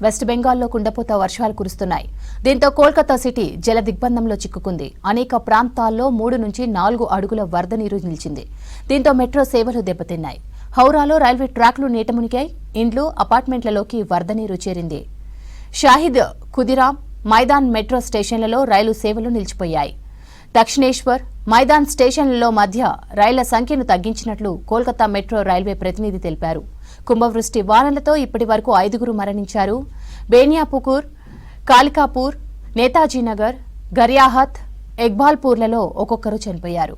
West బెంగాల్లో కుండపోత వర్షాలు కురుస్తున్నాయి. దీంతో కోల్కతా సిటీ జల దిగ్బంధంలో చిక్కుకుంది. అనేక ప్రాంతాల్లో 3 నుంచి 4 అడుగుల వరద నీరు నిలిచింది. దీంతో మెట్రో సేవలు దెబ్బతిన్నాయి. హౌరాలో రైల్వే ట్రాక్లు నీట మునిగాయి. ఇండ్లు, అపార్ట్మెంట్లలోకి వరద నీరు చేరింది. షాహిద్ ఖుదిరామ్, మైదాన్ మెట్రో స్టేషన్లలో రైలు సేవలు నిలిచిపోయాయి. దక్షిణేశ్వర్, మైదాన్ స్టేషన్లలో మధ్య రైళ్ల సంఖ్యను తగ్గించినట్లు కోల్కతా మెట్రో రైల్వే ప్రతినిధి తెలిపారు. కుంభవృష్టి వానలతో ఇప్పటి వరకు 5గురు మరణించారు. బేనియాపుకూర్, కాలికాపూర్, నేతాజీనగర్, గర్యాహత్, ఎక్బాల్పూర్లలో ఒక్కొక్కరు చనిపోయారు.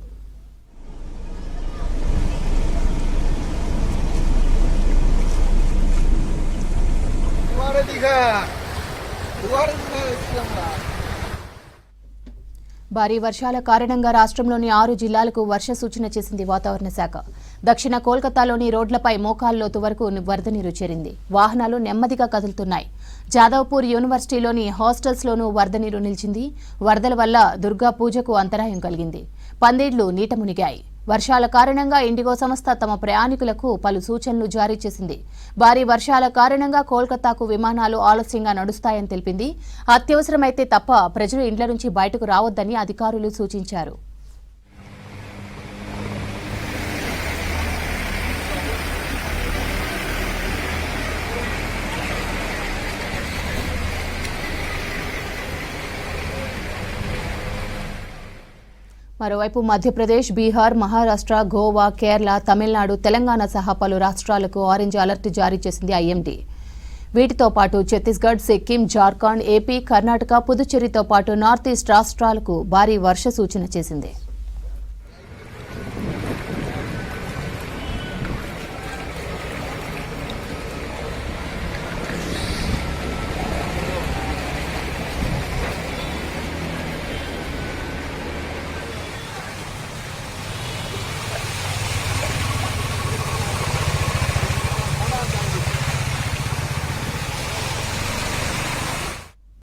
భారీ వర్షాల కారణంగా రాష్ట్రంలోని 6 జిల్లాలకు వర్ష సూచన చేసింది వాతావరణ శాఖ. దక్షిణ కోల్కతాలోని రోడ్లపై మోకాల్లోతు వరకు వరద నీరు చేరింది. వాహనాలు నెమ్మదిగా కదులుతున్నాయి. జాదవ్పూర్ యూనివర్సిటీలోని హాస్టల్స్లోనూ వరద నీరు నిలిచింది. వరదల వల్ల దుర్గా పూజకు అంతరాయం కలిగింది. పందిళ్లు నీట మునిగాయి. వర్షాల కారణంగా ఇండిగో సంస్థ తమ ప్రయాణికులకు పలు సూచనలు జారీ చేసింది. భారీ వర్షాల కారణంగా కోల్కతాకు విమానాలు ఆలస్యంగా నడుస్తాయని తెలిపింది. అత్యవసరమైతే తప్ప ప్రజలు ఇండ్ల నుంచి బయటకు రావద్దని అధికారులు సూచించారు. మరోవైపు మధ్యప్రదేశ్, బీహార్, మహారాష్ట్ర, గోవా, కేరళ, తమిళనాడు, తెలంగాణ సహా పలు రాష్ట్రాలకు ఆరెంజ్ అలర్ట్ జారీ చేసింది ఐఎండీ. వీటితో పాటు ఛత్తీస్గఢ్, సిక్కిం, జార్ఖండ్, ఏపీ, కర్ణాటక, పుదుచ్చేరితో పాటు నార్త్ ఈస్ట్ రాష్ట్రాలకు భారీ వర్ష సూచన చేసింది.